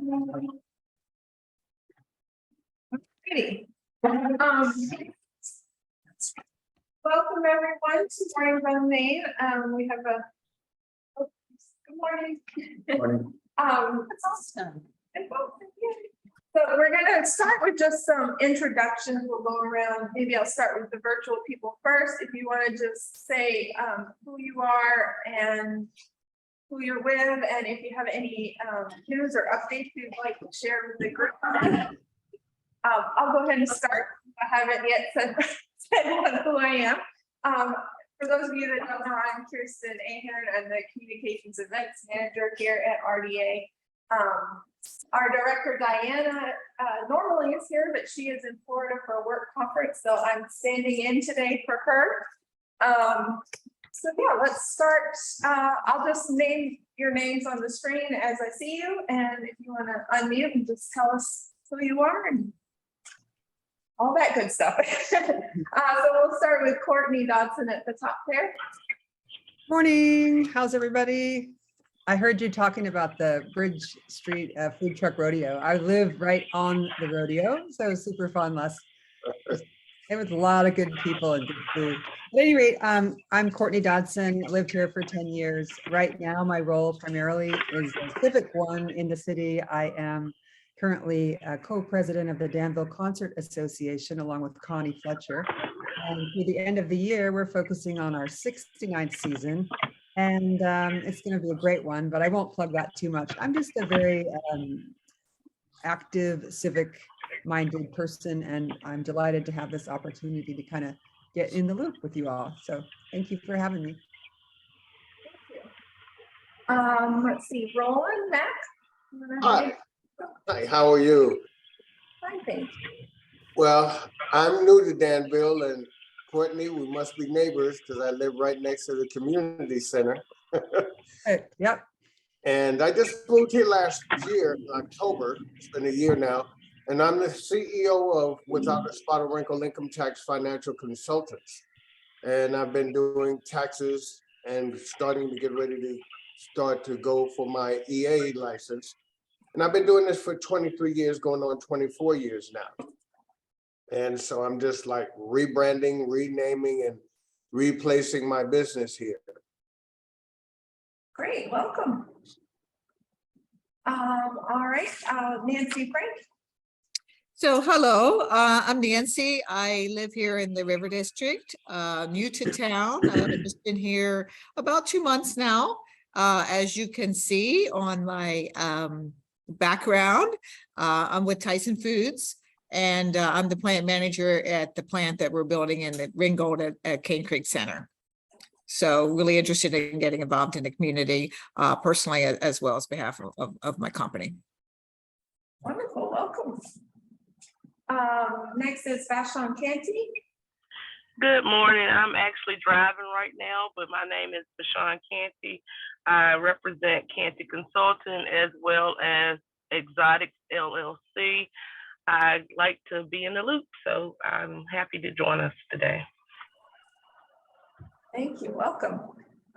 Alrighty. Welcome everyone to Morning Lemonade. We have a good morning. Morning. That's awesome. So we're going to start with just some introductions. We'll go around. Maybe I'll start with the virtual people first. If you want to just say who you are and who you're with, and if you have any news or updates you'd like to share with the group. I'll go ahead and start. I haven't yet said who I am. For those of you that don't know, I'm Kirsten Ahern. I'm the Communications Events Manager here at RDA. Our director, Diana, normally is here, but she is in Florida for a work conference, so I'm standing in today for her. So yeah, let's start. I'll just name your names on the screen as I see you, and if you want to unmute and just tell us who you are and all that good stuff. So we'll start with Courtney Dodson at the top there. Morning, how's everybody? I heard you talking about the Bridge Street food truck rodeo. I live right on the rodeo, so it was super fun it was a lot of good people and good food. At any rate, I'm Courtney Dodson, lived here for 10 years. Right now, my role primarily is a civic one in the city. I am currently a co-president of the Danville Concert Association, along with Connie Fletcher. And through the end of the year, we're focusing on our 69th season. And it's going to be a great one, but I won't plug that too much. I'm just a very active, civic-minded person, and I'm delighted to have this opportunity to kind of get in the loop with you all. So thank you for having me. Let's see, Roland, Mac. Hi. Hi, how are you? Fine, thanks. Well, I'm new to Danville, and Courtney, we must be neighbors because I live right next to the community center. Yep. And I just moved here last year, in October. It's been a year now. And I'm the CEO of Without a Spot or Wrinkle Income Tax Financial Consultants. And I've been doing taxes and starting to get ready to start to go for my EA license. And I've been doing this for 23 years, going on 24 years now. And so I'm just like rebranding, renaming, and replacing my business here. Great, welcome. All right, Nancy Frank. So hello, I'm Nancy. I live here in the River District, new to town. I've just been here about 2 months now. As you can see on my background, I'm with Tyson Foods, and I'm the plant manager at the plant that we're building in the Ringgold at Cane Creek Center. So really interested in getting involved in the community personally, as well as behalf of my company. Wonderful, welcome. Next is Vashon Canty. Good morning. I'm actually driving right now, but my name is Vashon Canty. I represent Canty Consulting as well as Exotics LLC. I'd like to be in the loop, so I'm happy to join us today. Thank you, welcome.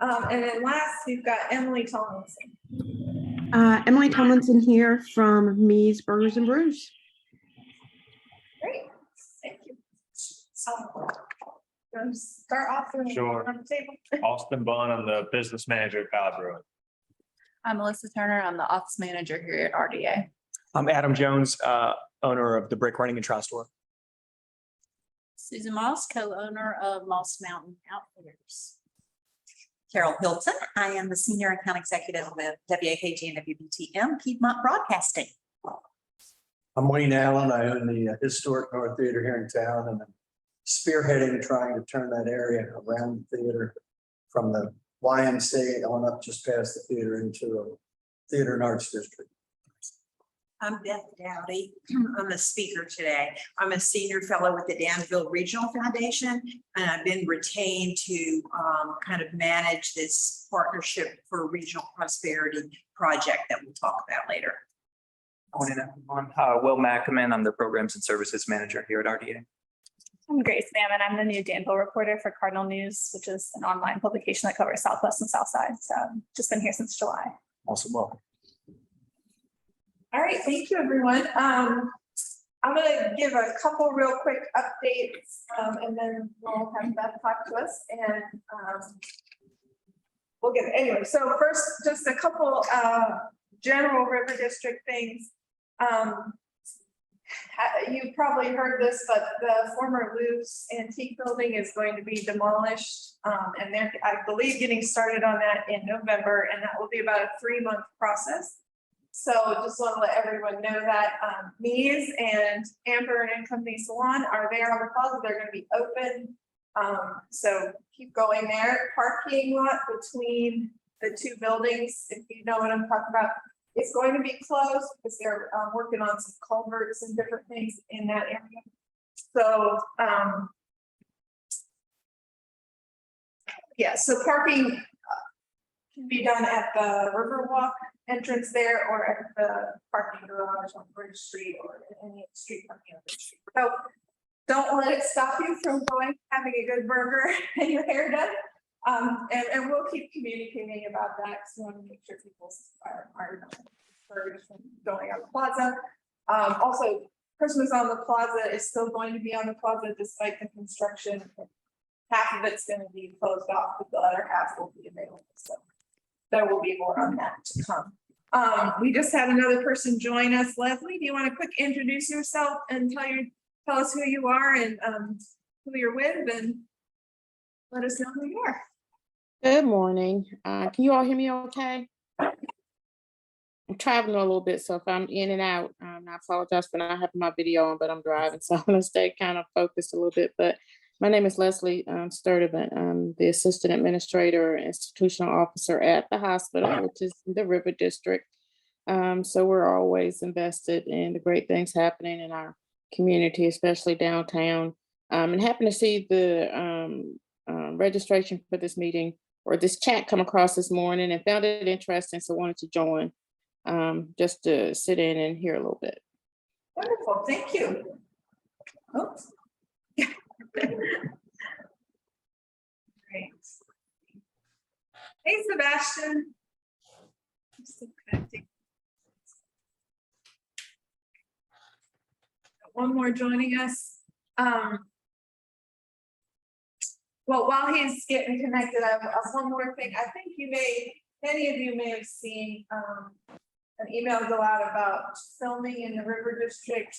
And then last, we've got Emily Tomlinson. Emily Tomlinson here from Me's Burgers and Brews. Great, thank you. You want to start off on the table? Austin Bunn, I'm the business manager at Valley Brewing. I'm Melissa Turner. I'm the office manager here at RDA. I'm Adam Jones, owner of the Brick Running and Tri Store. Susan Moss, co-owner of Moss Mountain Outfitters. Carol Hilton. I am the senior account executive with WAKG and WBTM Piedmont Broadcasting. I'm Wayne Allen. I own the historic North Theater here in town, and I'm spearheading trying to turn that area around the theater from the YMCA on up just past the theater into a theater and arts district. I'm Beth Doughty. I'm the speaker today. I'm a senior fellow with the Danville Regional Foundation, and I've been retained to kind of manage this partnership for regional prosperity project that we'll talk about later. Morning, everyone. Will Mackaman. I'm the programs and services manager here at RDA. I'm Grace Mammon. I'm the new Danville reporter for Cardinal News, which is an online publication that covers Southwest and Southside. So just been here since July. Awesome. Welcome. All right, thank you, everyone. I'm gonna give a couple real quick updates, and then we'll have Beth talk to us and, we'll get, anyway, so first, just a couple, general River District things. You probably heard this, but the former Lou's Antique Building is going to be demolished. And they're, I believe, getting started on that in November, and that will be about a 3-month process. So just want to let everyone know that Mies and Amber and Company Salon are there on the plaza. They're going to be open. So keep going there. Parking lot between the two buildings, if you know what I'm talking about, it's going to be closed because they're working on some culverts and different things in that area. So yeah, so parking can be done at the Riverwalk entrance there or at the parking garage on Bridge Street or any street parking on Bridge Street. So don't let it stop you from going, having a good burger and your hair done. And we'll keep communicating about that. So we want to make sure people are discouraged from going on the plaza. Also, Christmas on the Plaza is still going to be on the plaza despite the construction. Half of it's going to be closed off, but the other half will be available. So there will be more on that to come. We just had another person join us. Leslie, do you want to quick introduce yourself and tell us who you are and who you're with, and let us know who you are. Good morning. Can you all hear me okay? I'm traveling a little bit, so if I'm in and out, I apologize for not having my video on, but I'm driving, so I'm going to stay kind of focused a little bit. But my name is Leslie Sturdivant. I'm the Assistant Administrator, Institutional Officer at the hospital, which is the River District. So we're always invested in the great things happening in our community, especially downtown. And happen to see the registration for this meeting or this chat come across this morning and found it interesting, so wanted to join just to sit in and hear a little bit. Wonderful, thank you. Oops. Great. Hey, Sebastian. One more joining us. Well, while he's getting connected, I have one more thing. I think many of you may have seen an email go out about filming in the River District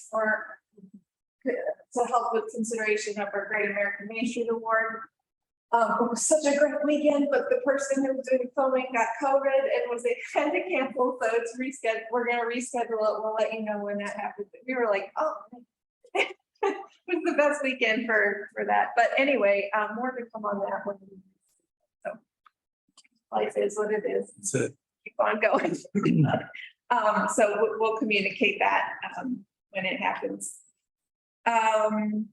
to help with consideration of our Great American Main Street Award. It was such a great weekend, but the person who was doing filming got COVID and they had to cancel, so it's rescheduled. We're gonna reschedule it. We'll let you know when that happens. We were like, oh, it was the best weekend for that. But anyway, more to come on that one. So life is what it is. That's it. Keep on going. So we'll communicate that when it happens.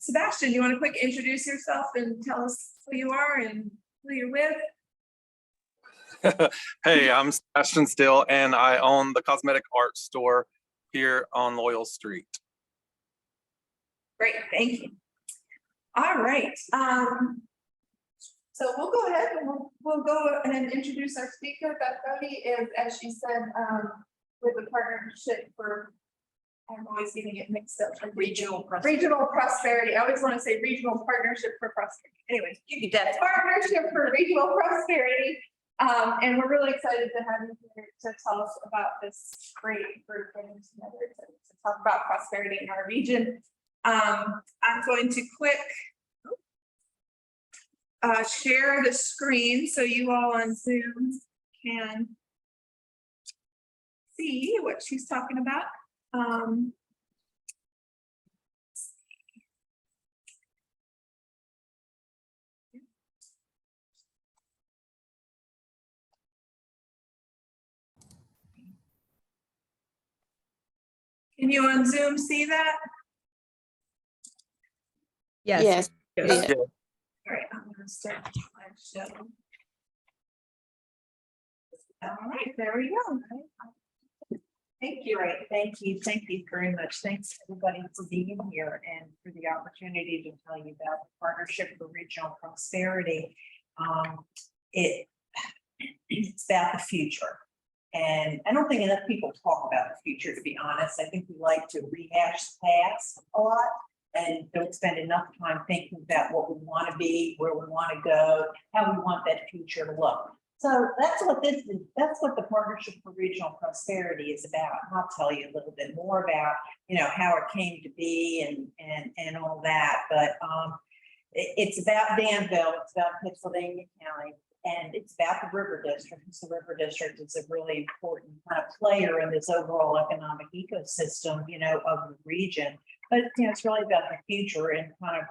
Sebastian, you want to quick introduce yourself and tell us who you are and who you're with? Hey, I'm Sebastian Still, and I own the cosmetic art store here on Loyal Street. Great, thank you. All right. So we'll go ahead and we'll go and introduce our speaker. Beth Doughty is, as she said, with the partnership for, I'm always getting it mixed up. Regional prosperity. I always want to say regional partnership for prosperity. Anyways, partnership for regional prosperity. And we're really excited to have you here to tell us about this great group getting together to talk about prosperity in our region. I'm going to quick share the screen so you all on Zoom can see what she's talking about. Can you on Zoom see that? Yes. Yes. All right, I'm going to start my show. All right, there we go. Thank you, Ray. Thank you very much. Thanks everybody for being here and for the opportunity to tell you about the Partnership for Regional Prosperity. It's about the future. And I don't think enough people talk about the future, to be honest. I think we like to rehash the past a lot and don't spend enough time thinking about what we want to be, where we want to go, how we want that future to look. So that's what this is. That's what the Partnership for Regional Prosperity is about. And I'll tell you a little bit more about, how it came to be and all that. But it's about Danville, it's about Pennsylvania County, and it's about the River District. So the River District is a really important kind of player in this overall economic ecosystem, of the region. But it's really about the future and kind of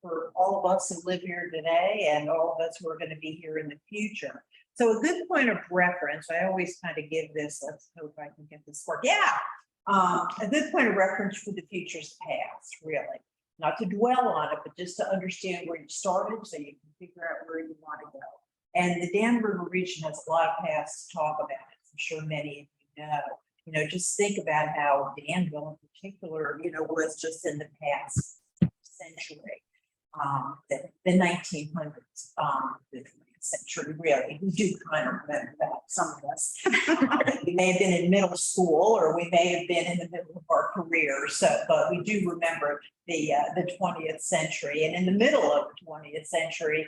for all of us who live here today and all of us who are going to be here in the future. So a good point of reference, I always kind of give this, let's hope I can get this work. Yeah. A good point of reference for the future's past, really. Not to dwell on it, but just to understand where you started so you can figure out where you want to go. And the Dan River region has a lot of past to talk about it. I'm sure many of you know. Just think about how Danville in particular, was just in the past century. The 1900s, the 20th century, really. We do kind of remember that, some of us. We may have been in middle school or we may have been in the middle of our careers, but we do remember the 20th century. And in the middle of the 20th century,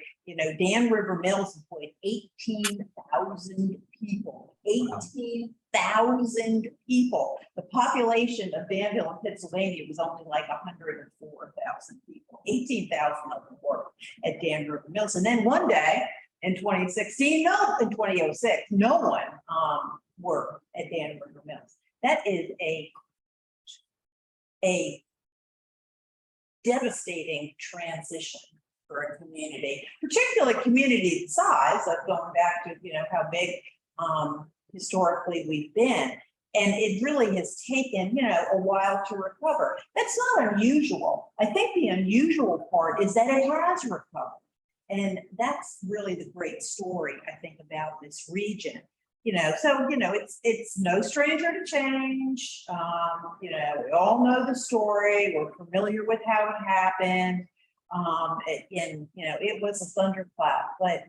Dan River Mills employed 18,000 people. 18,000 people. The population of Danville in Pennsylvania was only like 104,000 people. 18,000 of them worked at Dan River Mills. And then one day in 2006, no one worked at Dan River Mills. That is a devastating transition for a community, particularly a community size of going back to how big historically we've been. And it really has taken, a while to recover. That's not unusual. I think the unusual part is that it has recovered. And that's really the great story, I think, about this region. It's no stranger to change. We all know the story. We're familiar with how it happened. It was a thunderclap, but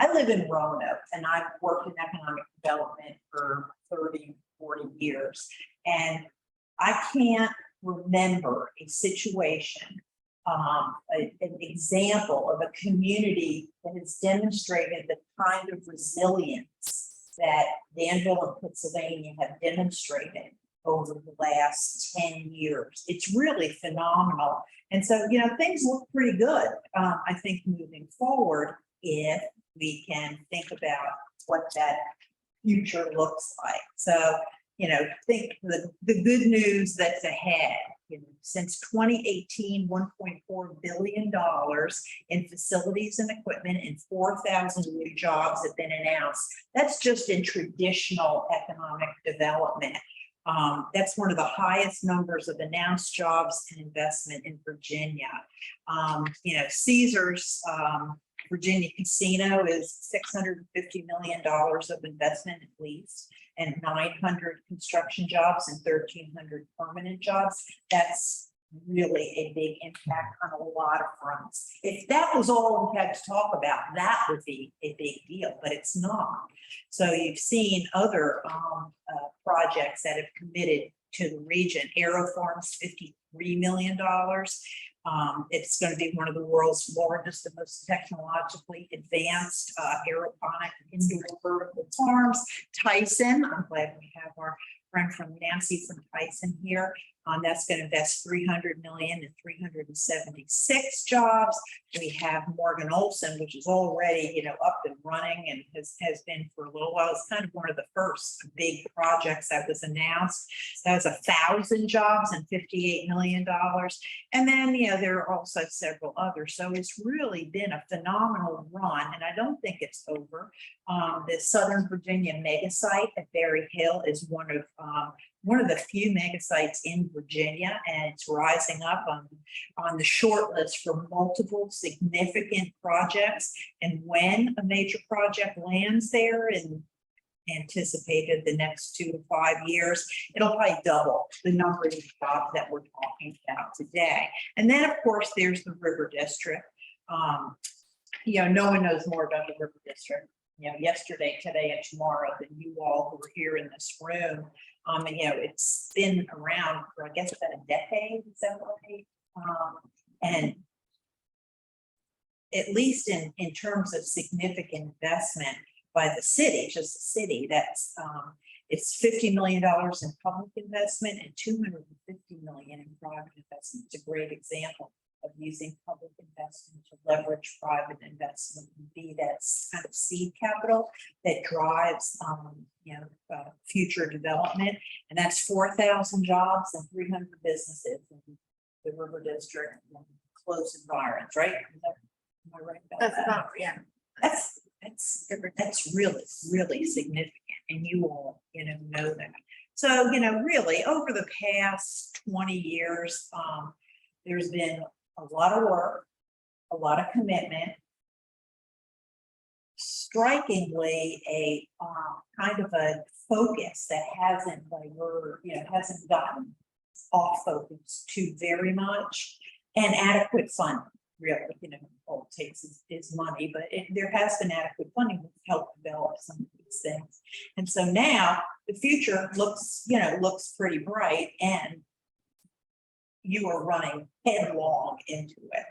I live in Roanoke and I've worked in economic development for 30, 40 years. And I can't remember a situation, an example of a community that has demonstrated the kind of resilience that Danville and Pennsylvania have demonstrated over the last 10 years. It's really phenomenal. And so, things look pretty good, I think, moving forward, if we can think about what that future looks like. So, think the good news that's ahead. Since 2018, $1.4 billion in facilities and equipment and 4,000 new jobs have been announced. That's just in traditional economic development. That's one of the highest numbers of announced jobs and investment in Virginia. Caesars Virginia Casino is $650 million of investment at least, and 900 construction jobs and 1,300 permanent jobs. That's really a big impact on a lot of fronts. If that was all we had to talk about, that would be a big deal, but it's not. So you've seen other projects that have committed to the region. Aerofarm's $53 million. It's going to be one of the world's largest and most technologically advanced aeroponic indoor vertical farms. Tyson, I'm glad we have our friend from Nancy from Tyson here. That's going to invest $300 million in 376 jobs. We have Morgan Olson, which is already, up and running and has been for a little while. It's kind of one of the first big projects that was announced. That was 1,000 jobs and $58 million. And then, there are also several others. So it's really been a phenomenal run, and I don't think it's over. The Southern Virginia mega site at Berry Hill is one of the few mega sites in Virginia, and it's rising up on the short list for multiple significant projects. And when a major project lands there in anticipated the next 2 to 5 years, it'll probably double the number of jobs that we're talking about today. And then, of course, there's the River District. No one knows more about the River District yesterday, today, and tomorrow than you all who are here in this room. And, it's been around for, I guess, about a decade, is that right? And at least in terms of significant investment by the city, just the city, that's it's $50 million in public investment and $250 million in private investment. It's a great example of using public investment to leverage private investment and be that kind of seed capital that drives future development. And that's 4,000 jobs and 300 businesses in the River District and close environs, right? Am I right about that? Yeah. That's really, really significant, and you all, know that. So, really over the past 20 years, there's been a lot of work, a lot of commitment. Strikingly, a kind of a focus that hasn't hasn't gotten off focus too very much, and adequate funding. Really, all it takes is money, but there has been adequate funding to help develop some of these things. And so now the future looks pretty bright, and you are running headlong into it.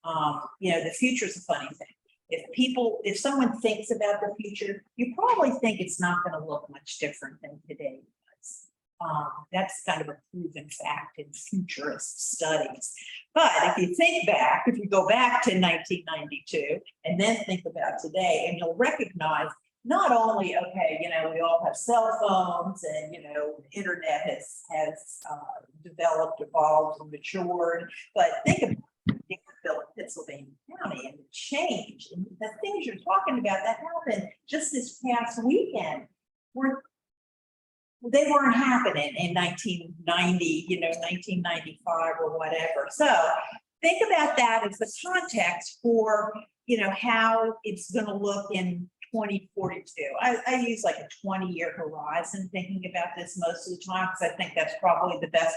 The future is a funny thing. If someone thinks about the future, you probably think it's not going to look much different than today does. That's kind of a proven fact in futurist studies. But if you go back to 1992 and then think about today, and you'll recognize not only, we all have cell phones and, the internet has developed, evolved, and matured, but think about Pennsylvania County and the change and the things you're talking about that happened just this past weekend they weren't happening in 1990, 1995 or whatever. So think about that as the context for, how it's going to look in 2042. I use like a 20-year horizon thinking about this most of the time, because I think that's probably the best,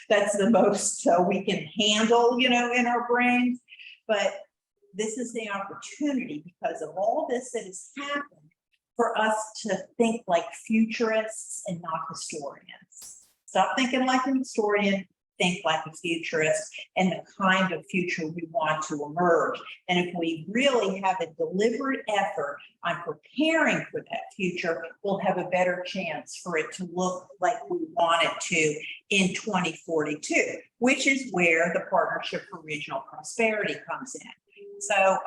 that's the most we can handle, in our brains. But this is the opportunity, because of all this that has happened, for us to think like futurists and not historians. Stop thinking like a historian, think like a futurist, and the kind of future we want to emerge. And if we really have a deliberate effort on preparing for that future, we'll have a better chance for it to look like we want it to in 2042, which is where the Partnership for Regional Prosperity comes in. So,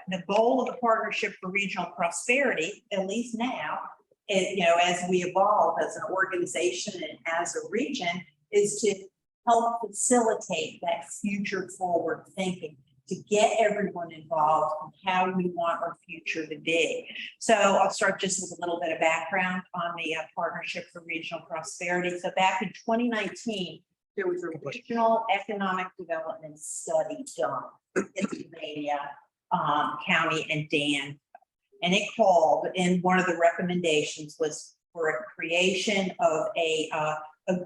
the goal of the Partnership for Regional Prosperity, at least now, as we evolve as an organization and as a region, is to help facilitate that future forward thinking, to get everyone involved in how we want our future to be. So I'll start just with a little bit of background on the Partnership for Regional Prosperity. So back in 2019, there was a regional economic development study done in Pennsylvania County and Dan. And it called, and one of the recommendations was for a creation of a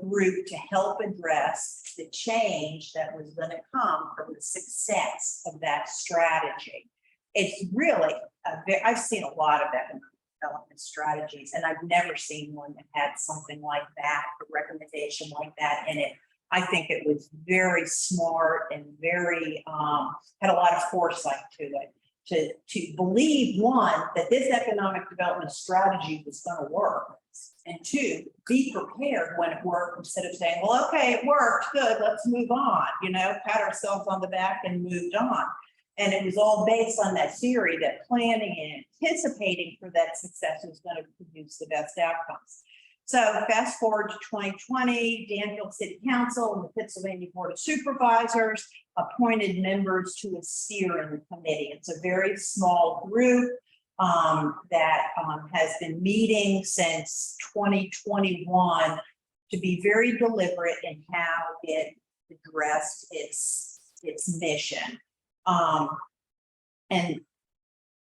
group to help address the change that was going to come from the success of that strategy. It's really, I've seen a lot of economic development strategies, and I've never seen one that had something like that, a recommendation like that in it. I think it was very smart and very, had a lot of foresight to it. To believe, one, that this economic development strategy was going to work, and two, be prepared when it worked, instead of saying, well, okay, it worked, good, let's move on, pat ourselves on the back and moved on. And it was all based on that theory that planning and anticipating for that success was going to produce the best outcomes. So fast forward to 2020, Danville City Council and the Pennsylvania Board of Supervisors appointed members to a steering committee. It's a very small group that has been meeting since 2021 to be very deliberate in how it addressed its mission. And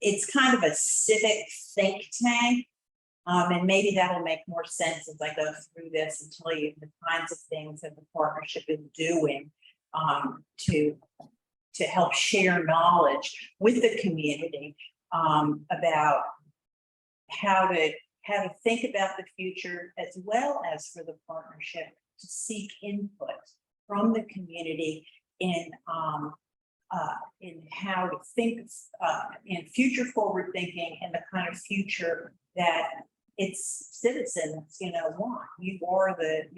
it's kind of a civic think tank. And maybe that'll make more sense as I go through this and tell you the kinds of things that the partnership is doing to help share knowledge with the community about how to think about the future, as well as for the partnership to seek input from the community in how to think in future forward thinking and the kind of future that its citizens, want. You are the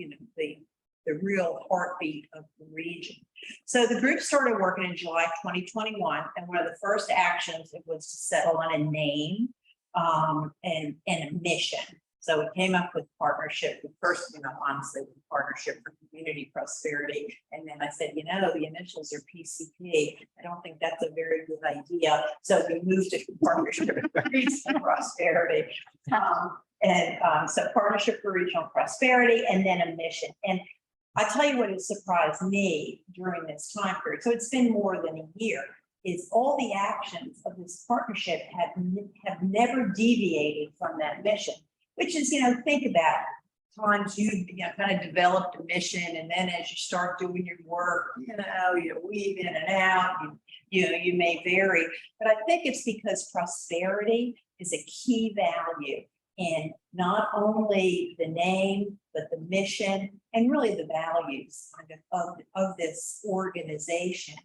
real heartbeat of the region. So the group started working in July 2021, and one of the first actions it was to settle on a name and a mission. So we came up with partnership. The first, honestly, partnership for community prosperity. And then I said, the initials are PCP. I don't think that's a very good idea. So we moved to partnership for regional prosperity. So partnership for regional prosperity, and then a mission. And I tell you what has surprised me during this time period. So it's been more than a year. Is all the actions of this partnership have never deviated from that mission, which is, think about times you kind of developed a mission, and then as you start doing your work, you weave in and out, you may vary, but I think it's because prosperity is a key value in not only the name, but the mission and really the values of this organization.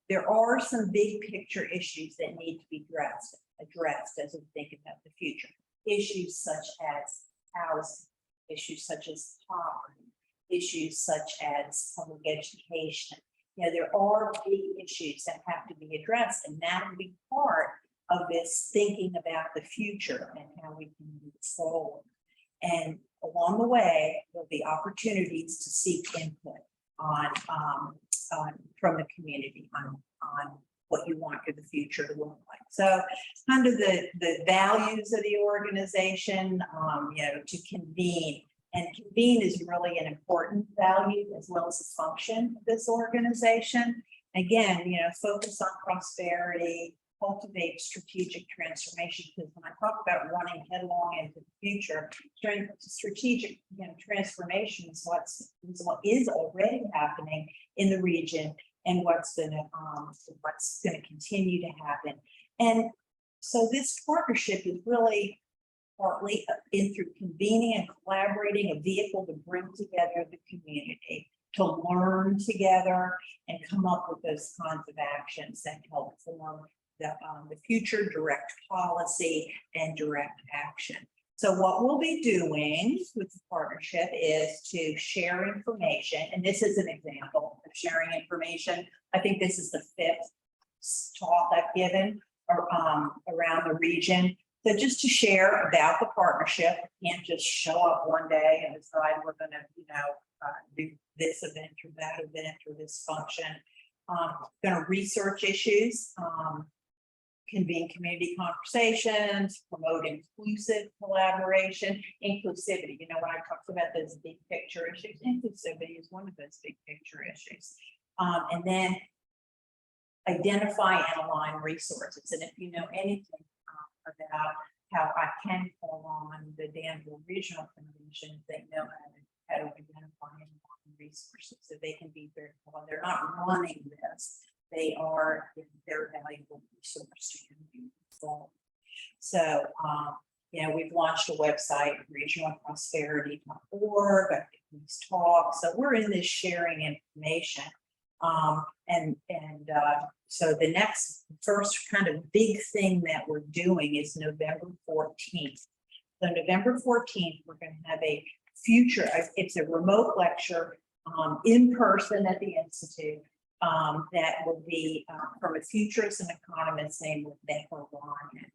There are some big picture issues that need to be addressed as we think about the future. Issues such as housing, issues such as poverty, issues such as public education. There are big issues that have to be addressed, and that will be part of this thinking about the future and how we can move forward. And along the way, there'll be opportunities to seek input from the community on what you want for the future to look like. So kind of the values of the organization, to convene. And convene is really an important value as well as a function of this organization. Again, focus on prosperity, cultivate strategic transformation, because when I talk about running headlong into the future, strategic transformation is what is already happening in the region and what's going to continue to happen. And so this partnership is really partly in through convening and collaborating, a vehicle to bring together the community, to learn together and come up with those kinds of actions that help form the future, direct policy and direct action. So what we'll be doing with the partnership is to share information. And this is an example of sharing information. I think this is the 5th talk I've given around the region. So just to share about the partnership, you can't just show up one day and decide we're going to, do this event or that event or this function. Going to research issues, convene community conversations, promote inclusive collaboration, inclusivity. When I talked about those big picture issues, inclusivity is one of those big picture issues. And then identify and align resources. And if you know anything about how I can call on the Danville Regional Convention, they know how to identify and align resources, so they can be very well. They're not running this. They are their valuable resource to move forward. So, we've launched a website, regionalprosperity.org, these talks. So we're in this sharing information. So the first kind of big thing that we're doing is November 14th. So November 14th, we're going to have a future, it's a remote lecture in person at the Institute. That will be from a futurist and economist named Beth Doughty.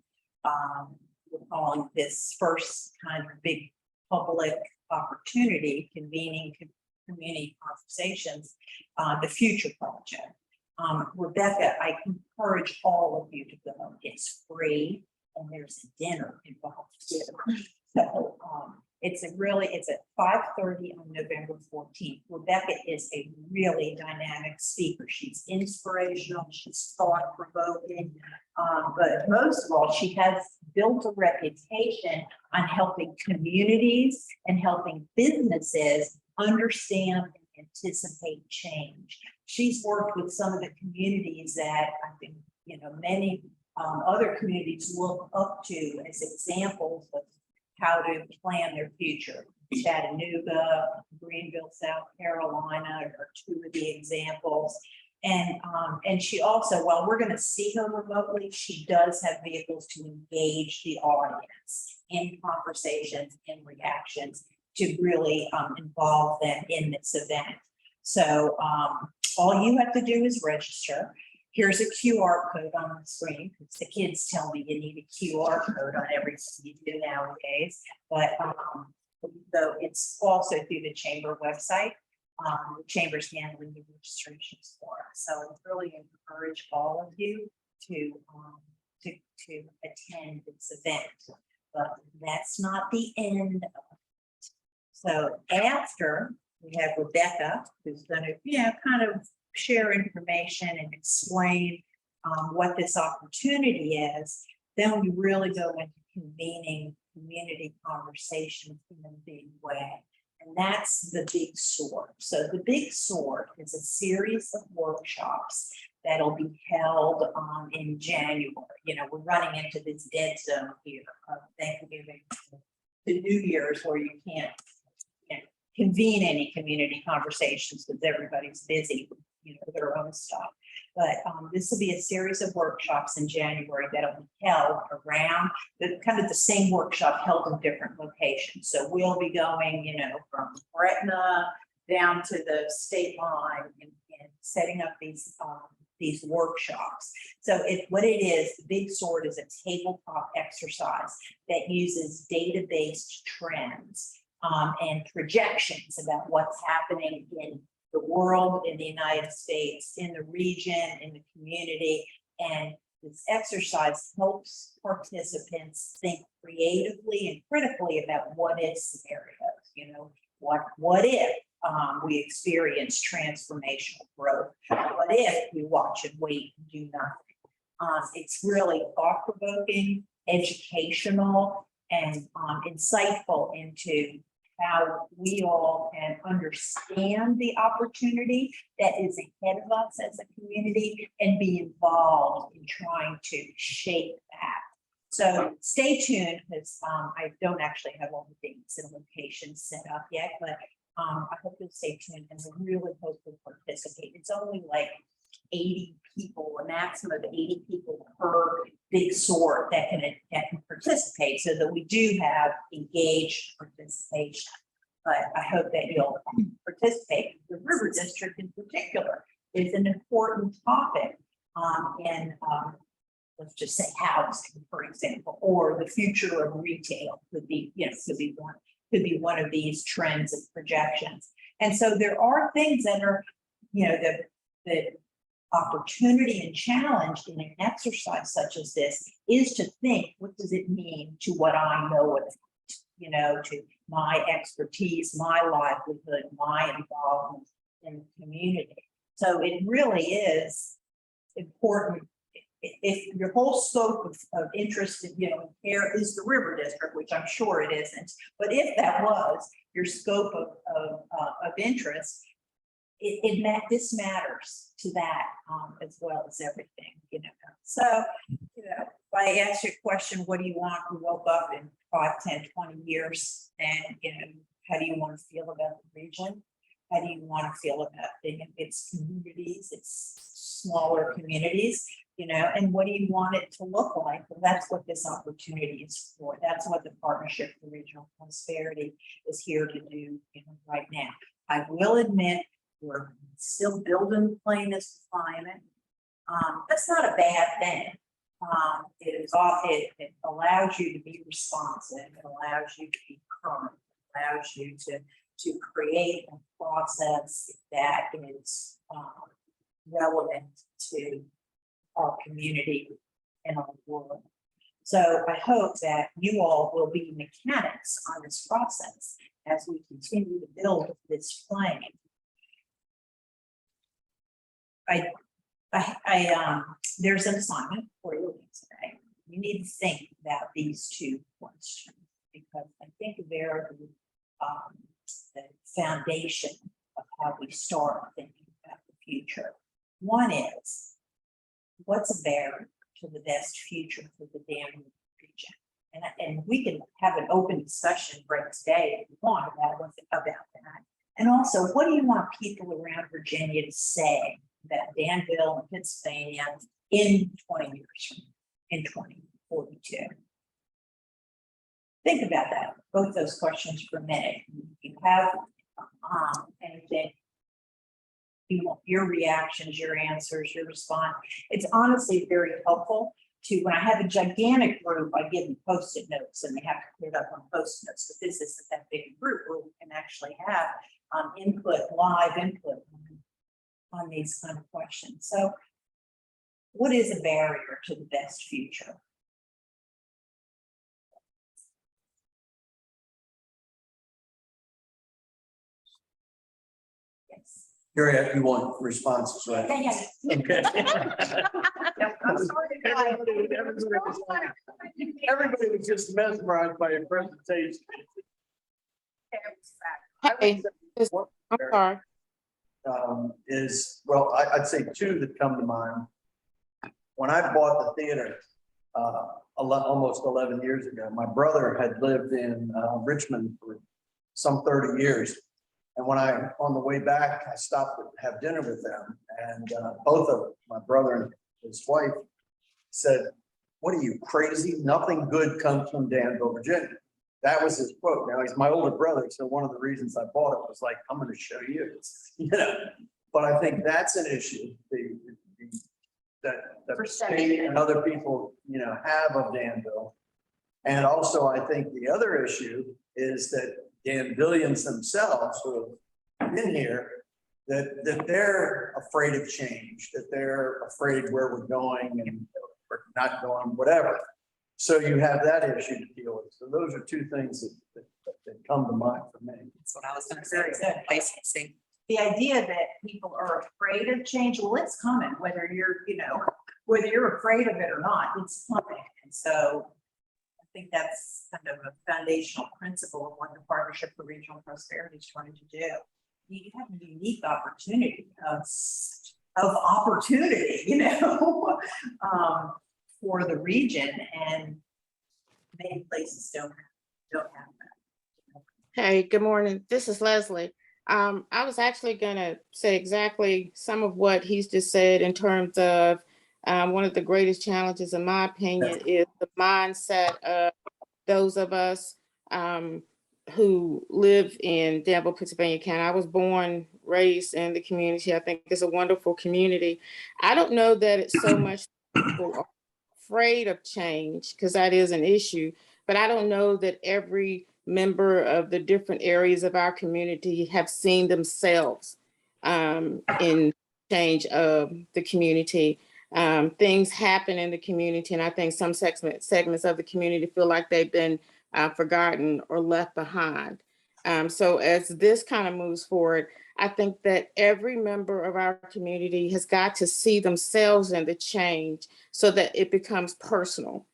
We're calling this first kind of big public opportunity, convening community conversations, the Future Project. Rebecca, I encourage all of you to go. It's free, and there's a dinner involved too. So it's at 5:30 on November 14th. Rebecca is a really dynamic speaker. She's inspirational, she's thought-provoking, but most of all, she has built a reputation on helping communities and helping businesses understand and anticipate change. She's worked with some of the communities that I think, many other communities look up to as examples of how to plan their future. Chattanooga, Greenville, South Carolina are two of the examples. And she also, while we're going to see her remotely, she does have vehicles to engage the audience in conversations and reactions to really involve them in this event. So all you have to do is register. Here's a QR code on the screen, because the kids tell me you need a QR code on everything you do nowadays. But though it's also through the chamber website. The chamber's handling the registrations for us. So I really encourage all of you to attend this event. But that's not the end of it. So after we have Rebecca, who's going to kind of share information and explain what this opportunity is, then we really go into convening community conversations in a big way. And that's the Big Sword. So the Big Sword is a series of workshops that'll be held in January. You know, we're running into this dead zone here of Thanksgiving to New Year's, where you can't convene any community conversations because everybody's busy, with their own stuff. But this will be a series of workshops in January that'll be held around the same workshop held in different locations. So we'll be going, from Gretna down to the state line and setting up these workshops. So what it is, the Big Sword is a tabletop exercise that uses data-based trends and projections about what's happening in the world, in the United States, in the region, in the community. And this exercise helps participants think creatively and critically about what if scenarios. What if we experience transformational growth? What if we watch and wait and do nothing? It's really thought-provoking, educational, and insightful into how we all can understand the opportunity that is ahead of us as a community and be involved in trying to shape that. So stay tuned, because I don't actually have all the dates and locations set up yet, but I hope you'll stay tuned, and we really hope you'll participate. It's only like 80 people, a maximum of 80 people per Big Sword that can participate, so that we do have engaged participation. But I hope that you'll participate. The River District in particular is an important topic in let's just say housing, for example, or the future of retail could be one of these trends and projections. And so there are things that are, the opportunity and challenge in an exercise such as this is to think, what does it mean to what I know of it, to my expertise, my livelihood, my involvement in the community. So it really is important. If your whole scope of interest in, care is the River District, which I'm sure it isn't, but if that was your scope of interest, this matters to that as well as everything, So, if I ask you a question, what do you want? We woke up in 5, 10, 20 years, and how do you want to feel about the region? How do you want to feel about its communities, its smaller communities, and what do you want it to look like? Well, that's what this opportunity is for. That's what the Partnership for Regional Prosperity is here to do right now. I will admit, we're still building plainest climate. That's not a bad thing. It allows you to be responsive. It allows you to be current. It allows you to create a process that is relevant to our community and our world. So I hope that you all will be mechanics on this process as we continue to build this plan. There's an assignment for you today. You need to think about these two questions, because I think they're the foundation of how we start thinking about the future. One is, what's a barrier to the best future for the Danville region? And we can have an open discussion right today if you want about that. And also, what do you want people around Virginia to say about Danville and Pennsylvania in 20 years from now, in 2042? Think about that, both those questions for a minute. You have anything, you want your reactions, your answers, your response. It's honestly very helpful to, when I have a gigantic group, I give them Post-it notes and they have to put it up on Post-it notes. But this isn't that big a group where we can actually have live input on these kind of questions. So what is a barrier to the best future? Yes. Gary, you want responses, right? Yeah. Okay. Everybody was just mesmerized by your presentation. Hey, I'm sorry. Well, I'd say two that come to mind. When I bought the theater almost 11 years ago, my brother had lived in Richmond for some 30 years. And when on the way back, I stopped to have dinner with them, and both of them, my brother and his wife, said, "What are you, crazy? Nothing good comes from Danville, Virginia." That was his quote. Now he's my older brother, so one of the reasons I bought it was like, I'm going to show you, But I think that's an issue that the state and other people, have of Danville. And also, I think the other issue is that Danvillians themselves who have been here, that they're afraid of change, that they're afraid where we're going and we're not going, whatever. So you have that issue to deal with. So those are two things that come to mind for me. That's what I was going to say. Licensing. The idea that people are afraid of change, well, it's coming, whether you're afraid of it or not, it's coming. And so I think that's kind of a foundational principle of what the Partnership for Regional Prosperity is trying to do. You have a unique opportunity of opportunity, for the region, and many places don't have that. Hey, good morning. This is Leslie. I was actually gonna say exactly some of what he's just said in terms of one of the greatest challenges, in my opinion, is the mindset of those of us who live in Danville, Pennsylvania County. I was born, raised in the community. I think it's a wonderful community. I don't know that it's so much people are afraid of change, because that is an issue, but I don't know that every member of the different areas of our community have seen themselves in change of the community. Things happen in the community, and I think some segments of the community feel like they've been forgotten or left behind. So as this kind of moves forward, I think that every member of our community has got to see themselves in the change so that it becomes personal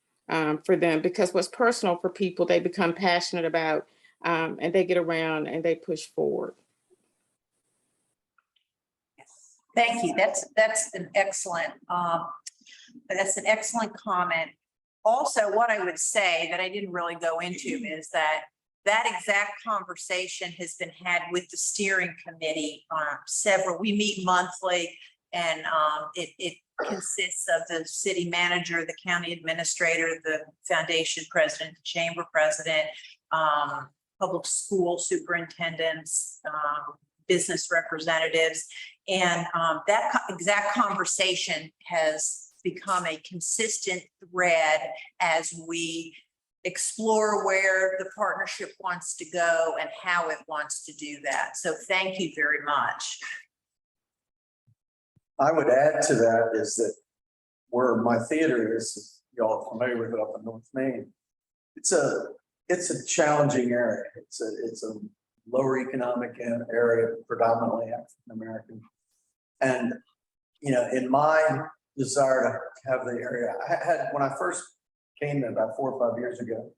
for them, because what's personal for people, they become passionate about, and they get around and they push forward. Thank you. That's an excellent comment. Also, what I would say that I didn't really go into is that exact conversation has been had with the steering committee. We meet monthly, and it consists of the city manager, the county administrator, the foundation president, the chamber president, public school superintendents, business representatives. And that exact conversation has become a consistent thread as we explore where the partnership wants to go and how it wants to do that. So thank you very much. I would add to that is that where my theater is, y'all are familiar with it up in North Main, it's a challenging area. It's a lower economic area, predominantly African American. And, in my desire to have the area, when I first came there about 4 or 5 years ago,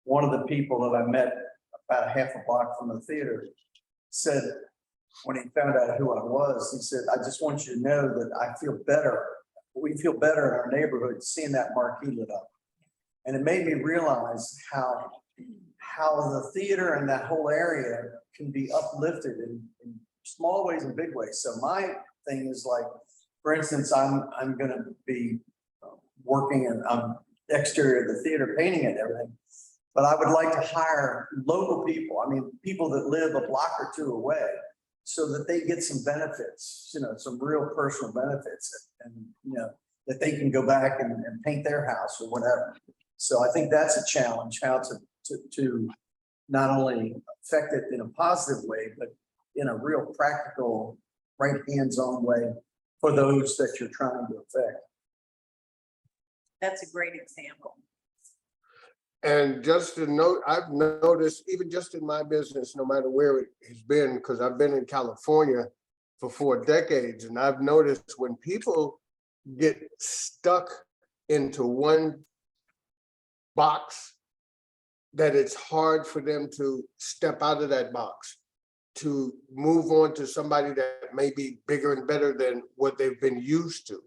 one of the people that I met about a half a block from the theater said, when he found out who I was, he said, "I just want you to know that I feel better we feel better in our neighborhood seeing that marquee lit up. And it made me realize how the theater and that whole area can be uplifted in small ways and big ways. So my thing is like, for instance, I'm gonna be working on exterior of the theater, painting and everything. But I would like to hire local people. I mean, people that live a block or two away so that they get some benefits, some real personal benefits and, that they can go back and paint their house or whatever. So I think that's a challenge, how to not only affect it in a positive way, but in a real practical, right hands-on way for those that you're trying to affect. That's a great example. And just to note, I've noticed even just in my business, no matter where it has been, because I've been in California for 4 decades, and I've noticed when people get stuck into one box, that it's hard for them to step out of that box, to move on to somebody that may be bigger and better than what they've been used to.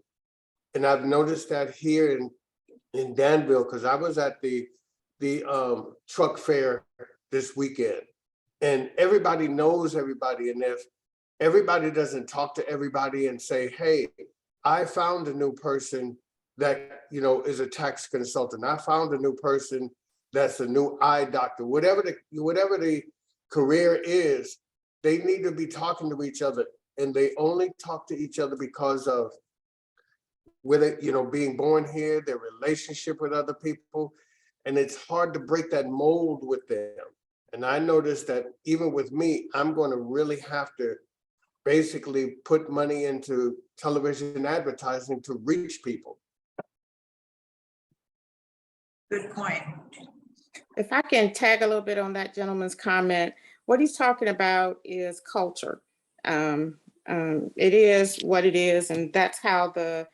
And I've noticed that here in Danville, because I was at the truck fair this weekend, and everybody knows everybody. And if everybody doesn't talk to everybody and say, hey, I found a new person that, is a tax consultant. I found a new person that's a new eye doctor, whatever the career is, they need to be talking to each other. And they only talk to each other because of whether, being born here, their relationship with other people. And it's hard to break that mold with them. And I noticed that even with me, I'm going to really have to basically put money into television advertising to reach people. Good point. If I can tag a little bit on that gentleman's comment, what he's talking about is culture. It is what it is, and that's how the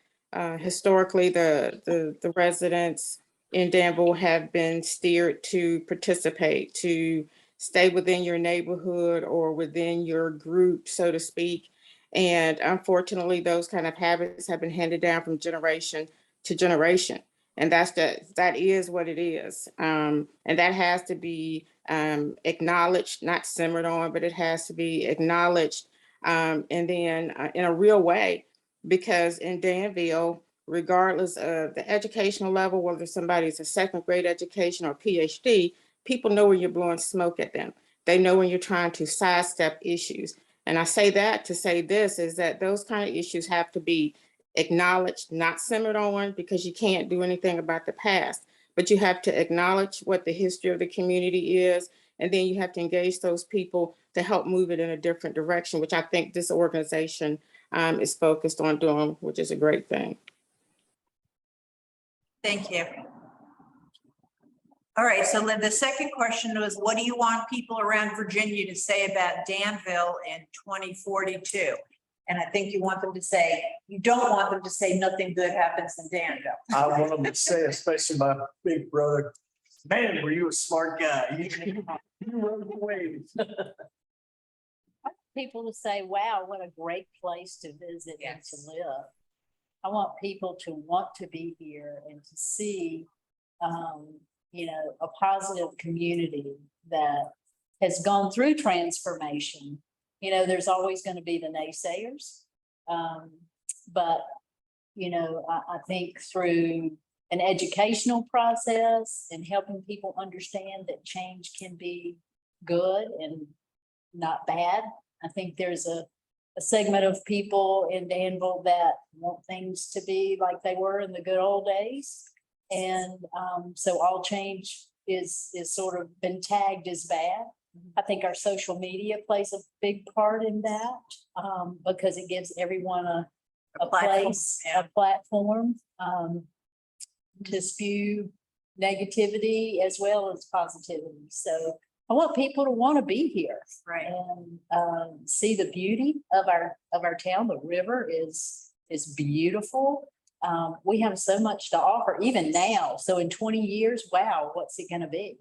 historically the residents in Danville have been steered to participate, to stay within your neighborhood or within your group, so to speak. And unfortunately, those kind of habits have been handed down from generation to generation. And that is what it is. And that has to be acknowledged, not simmered on, but it has to be acknowledged. And then in a real way, because in Danville, regardless of the educational level, whether somebody's a 2nd grade education or PhD, people know when you're blowing smoke at them. They know when you're trying to sidestep issues. And I say that to say this is that those kind of issues have to be acknowledged, not simmered on, because you can't do anything about the past, but you have to acknowledge what the history of the community is. And then you have to engage those people to help move it in a different direction, which I think this organization is focused on doing, which is a great thing. Thank you. All right, so the second question was, what do you want people around Virginia to say about Danville in 2042? And I think you want them to say, you don't want them to say nothing good happens in Danville. I want them to say, especially my big brother, man, were you a smart guy? You rode the waves. People to say, wow, what a great place to visit and to live. I want people to want to be here and to see, a positive community that has gone through transformation. There's always going to be the naysayers. But, I think through an educational process and helping people understand that change can be good and not bad. I think there's a segment of people in Danville that want things to be like they were in the good old days. And so all change is sort of been tagged as bad. I think our social media plays a big part in that because it gives everyone a place, a platform to spew negativity as well as positivity. So I want people to want to be here, right, and see the beauty of our town. The river is beautiful. We have so much to offer even now. So in 20 years, wow, what's it going to be?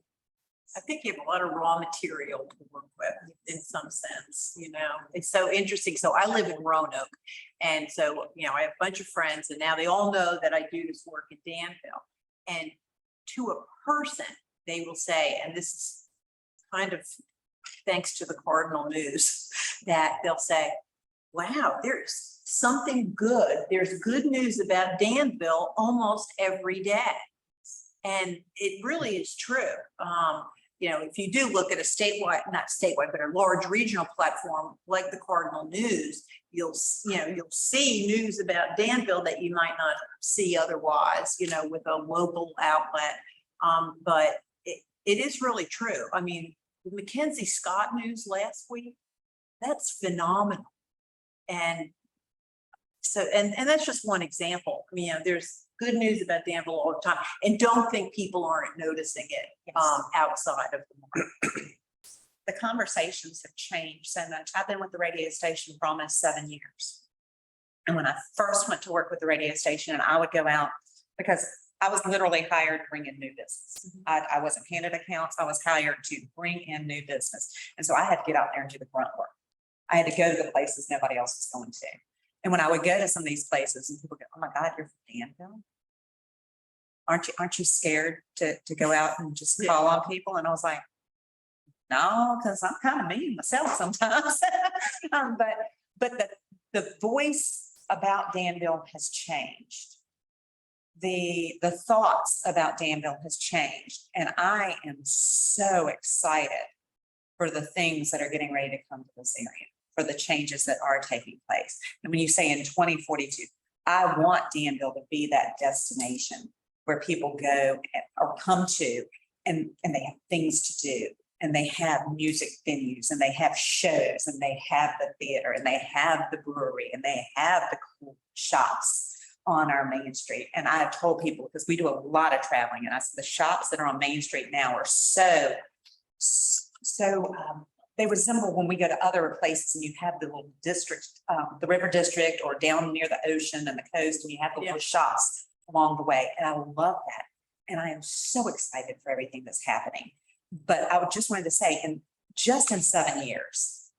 I think you have a lot of raw material to work with. in some sense, it's so interesting. So I live in Roanoke. And so, I have a bunch of friends and now they all know that I do this work in Danville. And to a person, they will say, and this is kind of thanks to the Cardinal News, that they'll say, wow, there's something good. There's good news about Danville almost every day. And it really is true. If you do look at a statewide, not statewide, but a large regional platform like the Cardinal News, you'll see news about Danville that you might not see otherwise, with a local outlet. But it is really true. I mean, the Mackenzie Scott news last week, that's phenomenal. And so, and that's just one example. There's good news about Danville all the time, and don't think people aren't noticing it outside of the market. The conversations have changed so much. I've been with the radio station for almost 7 years. And when I first went to work with the radio station, and I would go out because I was literally hired to bring in new business. I wasn't handed accounts. I was hired to bring in new business. And so I had to get out there and do the grunt work. I had to go to the places nobody else was going to. And when I would go to some of these places and people go, oh my God, you're from Danville? Aren't you scared to go out and just call on people? And I was like, no, because I'm kind of mean myself sometimes. But the voice about Danville has changed. The thoughts about Danville has changed. And I am so excited for the things that are getting ready to come to this area, for the changes that are taking place. And when you say in 2042, I want Danville to be that destination where people go or come to and they have things to do, and they have music venues, and they have shows, and they have the theater, and they have the brewery, and they have the cool shops on our Main Street. And I've told people, because we do a lot of traveling, and I said the shops that are on Main Street now are so they resemble when we go to other places and you have the little district, the river district, or down near the ocean and the coast, and you have the little shops along the way. And I love that. And I am so excited for everything that's happening. But I would just wanted to say, in 7 years,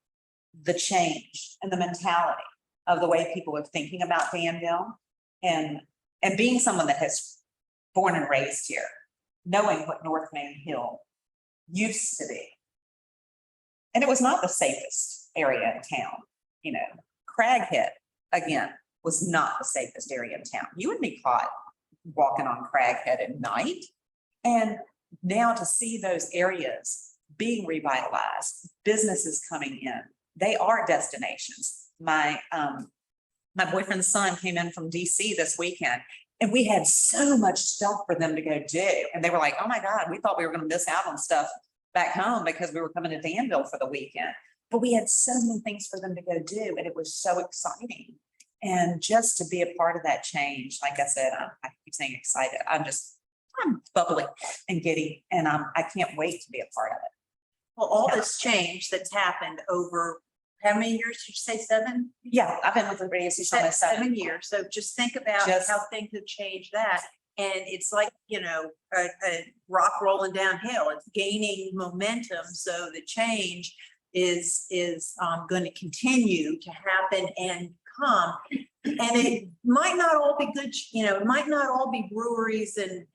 the change and the mentality of the way people are thinking about Danville, and being someone that has born and raised here, knowing what North Main Hill used to be. And it was not the safest area in town. Craghead, again, was not the safest area in town. You would be caught walking on Craghead at night. And now to see those areas being revitalized, businesses coming in, they are destinations. My boyfriend's son came in from DC this weekend, and we had so much stuff for them to go do. And they were like, oh my God, we thought we were going to miss out on stuff back home because we were coming to Danville for the weekend. But we had so many things for them to go do, and it was so exciting. And just to be a part of that change, like I said, I keep saying excited. I'm bubbly and giddy, and I can't wait to be a part of it. Well, all this change that's happened over how many years did you say, 7? Yeah, I've been with the radio station almost 7 years. So just think about how things have changed that. And it's like, a rock rolling downhill. It's gaining momentum. So the change is going to continue to happen and come. And it might not all be good, it might not all be breweries and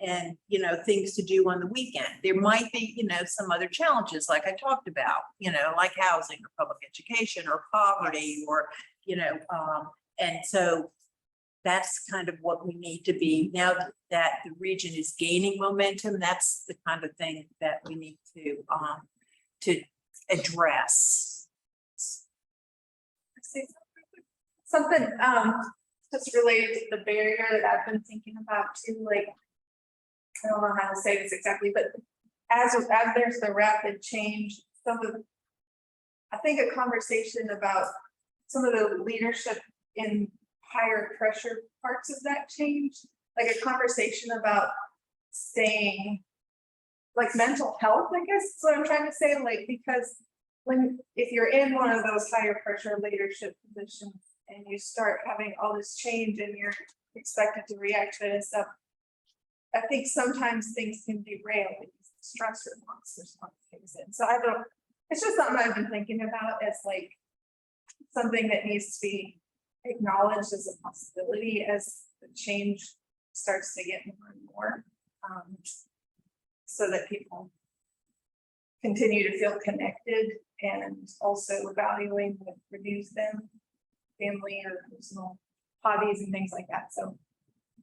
things to do on the weekend. There might be, some other challenges like I talked about, like housing or public education or poverty or, and so that's kind of what we need to be now that the region is gaining momentum. That's the kind of thing that we need to address. Something just related to the barrier that I've been thinking about too, like, I don't know how to say this exactly, but as there's the rapid change, I think a conversation about some of the leadership in higher pressure parts of that change, like a conversation about staying, like mental health, I guess is what I'm trying to say, like, because if you're in one of those higher pressure leadership positions, and you start having all this change and you're expected to react to it and stuff, I think sometimes things can derail because the stress response kicks in. So I It's just something I've been thinking about as like something that needs to be acknowledged as a possibility as the change starts to get more and more. So that people continue to feel connected and also valuing what reduce them, family or personal hobbies and things like that. So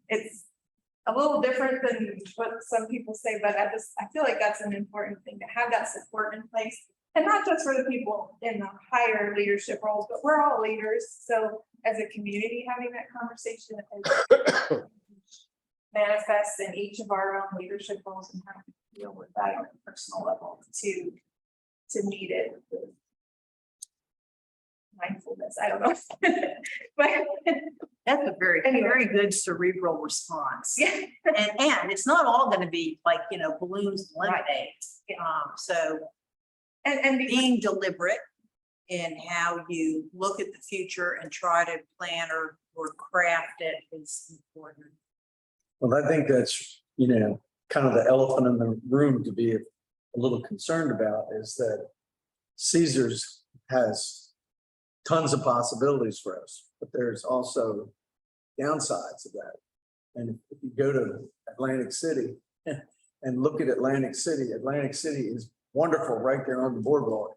it's a little different than what some people say, but I feel like that's an important thing to have that support in place. And not just for the people in the higher leadership roles, but we're all leaders. So as a community, having that conversation manifests in each of our own leadership roles and how we deal with that on a personal level to meet it with mindfulness. I don't know. But that's a very good cerebral response. Yeah. And it's not all going to be like, balloons and lemonade. So and being deliberate in how you look at the future and try to plan or craft it is important. Well, I think that's, kind of the elephant in the room to be a little concerned about is that Caesars has tons of possibilities for us, but there's also downsides of that. And if you go to Atlantic City and look at Atlantic City is wonderful right there on the boardwalk.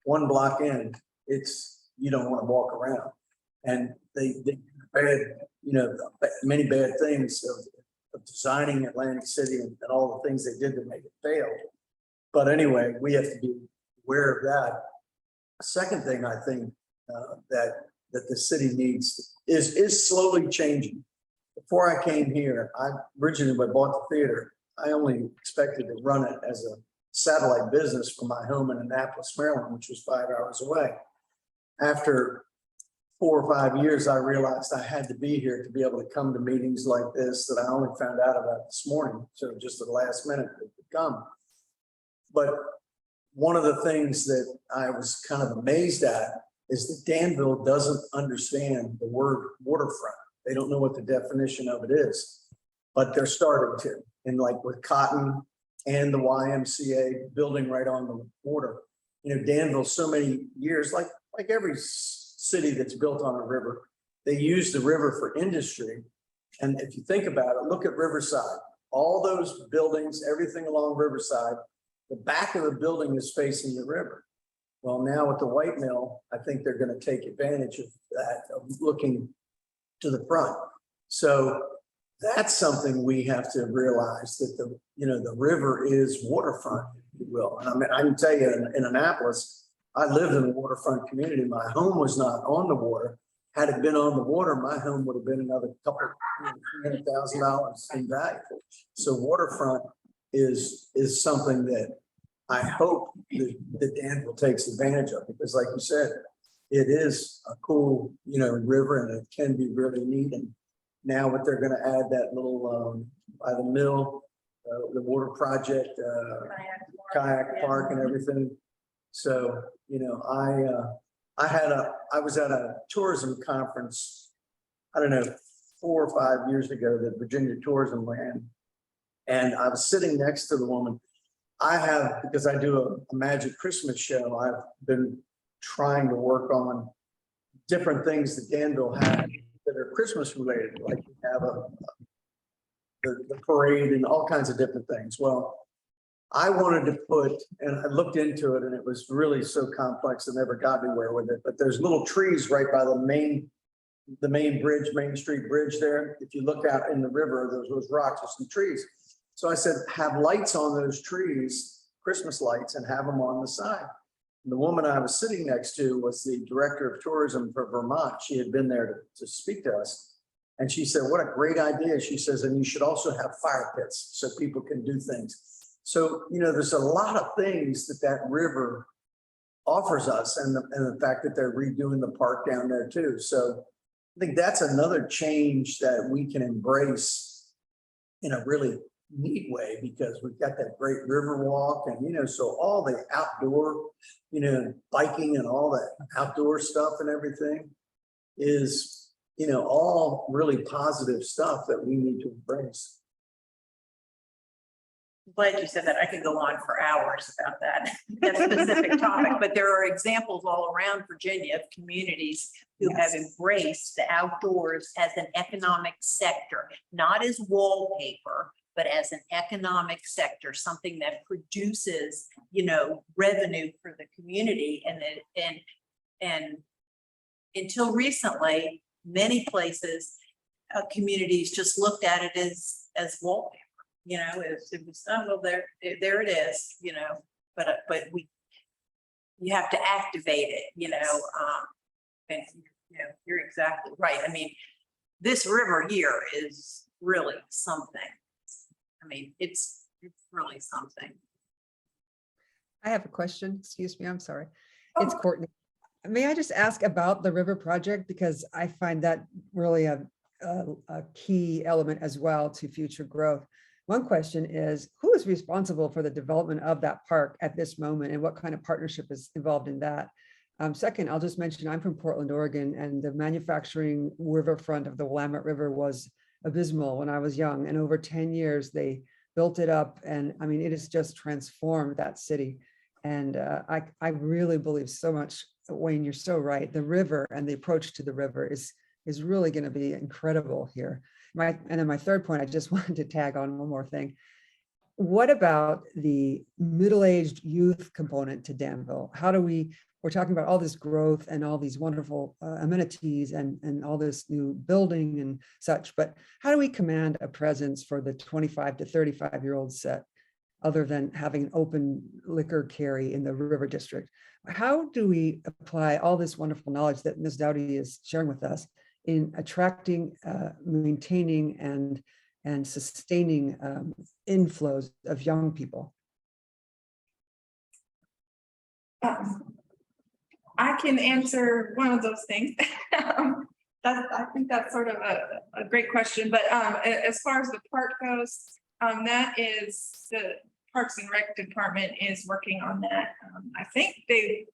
One block in, you don't want to walk around. And they bad, many bad things of designing Atlantic City and all the things they did to make it fail. But anyway, we have to be aware of that. A second thing I think that the city needs is slowly changing. Before I came here, originally when I bought the theater, I only expected to run it as a satellite business from my home in Annapolis, Maryland, which was 5 hours away. After 4 or 5 years, I realized I had to be here to be able to come to meetings like this that I only found out about this morning. So just at the last minute it could come. But one of the things that I was kind of amazed at is that Danville doesn't understand the word waterfront. They don't know what the definition of it is, but they're starting to. And like with Cotton and the YMCA building right on the water, Danville, so many years, like every city that's built on a river, they use the river for industry. And if you think about it, look at Riverside, all those buildings, everything along Riverside, the back of the building is facing the river. Well, now with the White Mill, I think they're going to take advantage of that, of looking to the front. So that's something we have to realize, that the river is waterfront, if you will. And I mean, I can tell you in Annapolis, I lived in a waterfront community. My home was not on the water. Had it been on the water, my home would have been another couple, $300,000 in value. So waterfront is something that I hope that Danville takes advantage of, because like you said, it is a cool, river, and it can be really neat. And now what they're going to add that little by the mill, the water project, kayak park and everything. So, I was at a tourism conference, I don't know, 4 or 5 years ago that Virginia Tourism ran. And I was sitting next to the woman. Because I do a Magic Christmas show, I've been trying to work on different things that Danville had that are Christmas related, like we have the parade and all kinds of different things. Well, I wanted to and I looked into it, and it was really so complex, I never got anywhere with it. But there's little trees right by the main bridge, Main Street Bridge there. If you look out in the river, there's those rocks and some trees. So I said, have lights on those trees, Christmas lights, and have them on the side. And the woman I was sitting next to was the director of tourism for Vermont. She had been there to speak to us. And she said, what a great idea. She says, and you should also have fire pits so people can do things. So, there's a lot of things that river offers us, and the fact that they're redoing the park down there too. So I think that's another change that we can embrace in a really neat way, because we've got that great river walk, and so all the outdoor, biking and all that outdoor stuff and everything is, all really positive stuff that we need to embrace. glad you said that. I could go on for hours about that specific topic, but there are examples all around Virginia of communities who have embraced the outdoors as an economic sector, not as wallpaper, but as an economic sector, something that produces, revenue for the community. And until recently, many places, communities just looked at it as wallpaper. It was, oh, well, there it is, but you have to activate it, and you're exactly right. I mean, this river here is really something. I mean, it's really something. I have a question. Excuse me. I'm sorry. It's Courtney. May I just ask about the river project? Because I find that really a key element as well to future growth. One question is, who is responsible for the development of that park at this moment, and what kind of partnership is involved in that? Second, I'll just mention I'm from Portland, Oregon, and the manufacturing riverfront of the Willamette River was abysmal when I was young. And over 10 years, they built it up. And I mean, it has just transformed that city. And I really believe so much, Wayne, you're so right. The river and the approach to the river is really going to be incredible here. And then my third point, I just wanted to tag on one more thing. What about the middle-aged youth component to Danville? How do we're talking about all this growth and all these wonderful amenities and all this new building and such, but how do we command a presence for the 25 to 35-year-old set, other than having an open liquor carry in the River District? How do we apply all this wonderful knowledge that Ms. Doughty is sharing with us in attracting, maintaining, and sustaining inflows of young people? I can answer one of those things. I think that's sort of a great question, but as far as the park goes, that is the Parks and Rec Department is working on that. I think it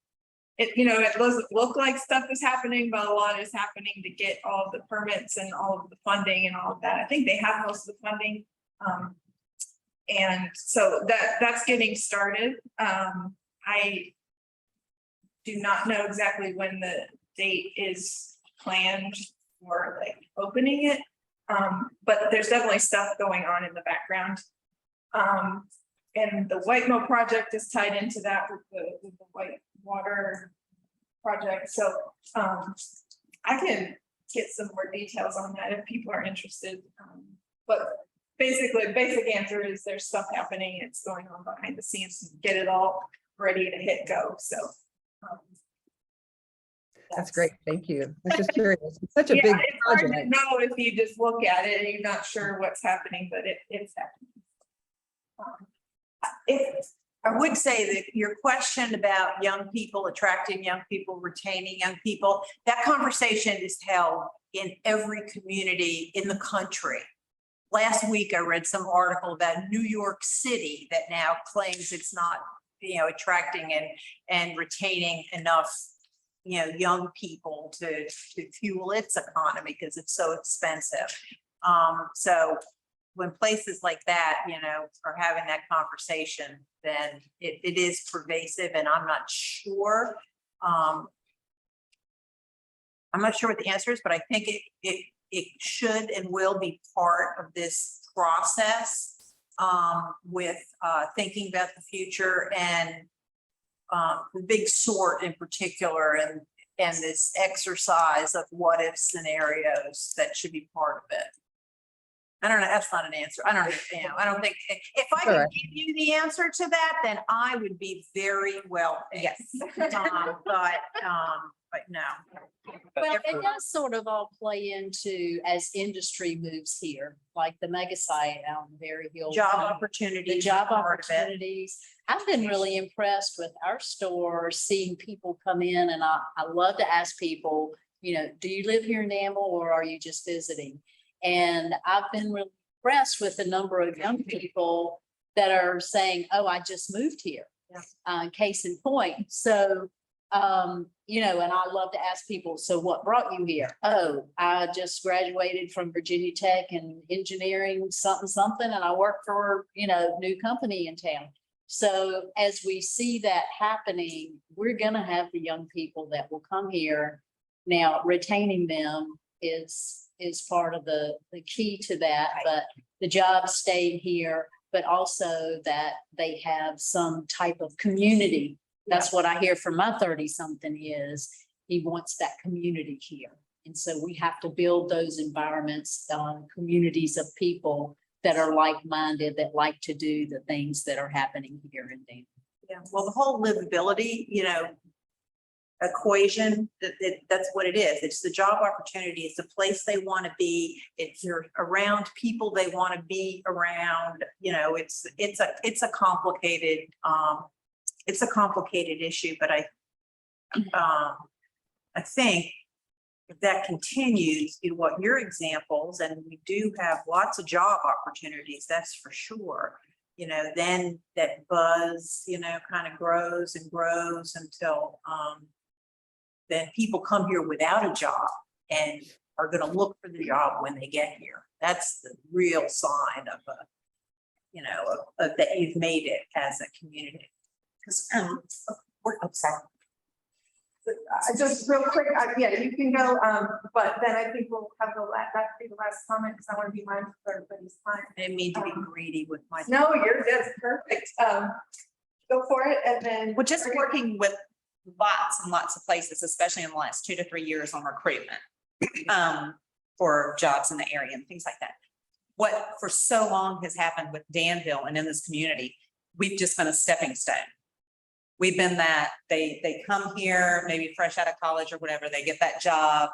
doesn't look like stuff is happening, but a lot is happening to get all of the permits and all of the funding and all of that. I think they have most of the funding. And so that's getting started. I do not know exactly when the date is planned for opening it. But there's definitely stuff going on in the background. And the Whitemo project is tied into that with the white water project. So I can get some more details on that if people are interested. But basically, basic answer is there's stuff happening. It's going on behind the scenes to get it all ready to hit go. So that's great. Thank you. I'm just curious. It's such a big it's hard project. to know if you just look at it and you're not sure what's happening, but it's happening. I would say that your question about young people, attracting young people, retaining young people, that conversation is held in every community in the country. Last week, I read some article about New York City that now claims it's not, attracting and retaining enough, young people to fuel its economy because it's so expensive. So when places like that, are having that conversation, then it is pervasive, and I'm not sure. I'm not sure what the answer is, but I think it should and will be part of this process with thinking about the future and the big sort in particular, and this exercise of what if scenarios that should be part of it. I don't know. That's not an answer. I don't think if I could give you the answer to that, then I would be very well. Yes. But no. Well, it does sort of all play into as industry moves here, like the mega site out in Berry Hill. Job opportunities. The job opportunities. I've been really impressed with our store, seeing people come in, and I love to ask people, do you live here in Danville or are you just visiting? And I've been really impressed with the number of young people that are saying, oh, I just moved here. Case in point. So You know, and I love to ask people, so what brought you here? Oh, I just graduated from Virginia Tech in engineering, something, and I work for, you know, new company in town. So as we see that happening, we're gonna have the young people that will come here. Now, retaining them is part of the key to that, but the job stayed here, but also that they have some type of community. That's what I hear from my 30-something is he wants that community here. And so we have to build those environments, communities of people that are like-minded, that like to do the things that are happening here in Danville. Yeah, well, the whole livability, you know, equation, that's what it is. It's the job opportunity. It's the place they want to be. It's you're around people they want to be around. You know, it's a complicated issue, but I think if that continues in what your examples, and we do have lots of job opportunities, that's for sure. You know, then that buzz, you know, kind of grows and grows until then people come here without a job and are going to look for the job when they get here. That's the real sign of a, you know, that you've made it as a community. Because we're upset. Just real quick, yeah, you can go, but then I think we'll have that be the last comment because I want to be mindful of everybody's time. I didn't mean to be greedy with my. No, you're just perfect. Go for it, and then. We're just working with lots and lots of places, especially in the last 2 to 3 years on recruitment for jobs in the area and things like that. What for so long has happened with Danville and in this community, we've just been a stepping stone. We've been that they come here, maybe fresh out of college or whatever, they get that job.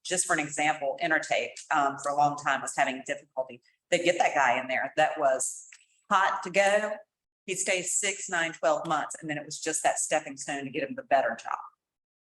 Just for an example, Intertape for a long time was having difficulty. They get that guy in there that was hot to go. He stays 6, 9, 12 months, and then it was just that stepping stone to get him the better job.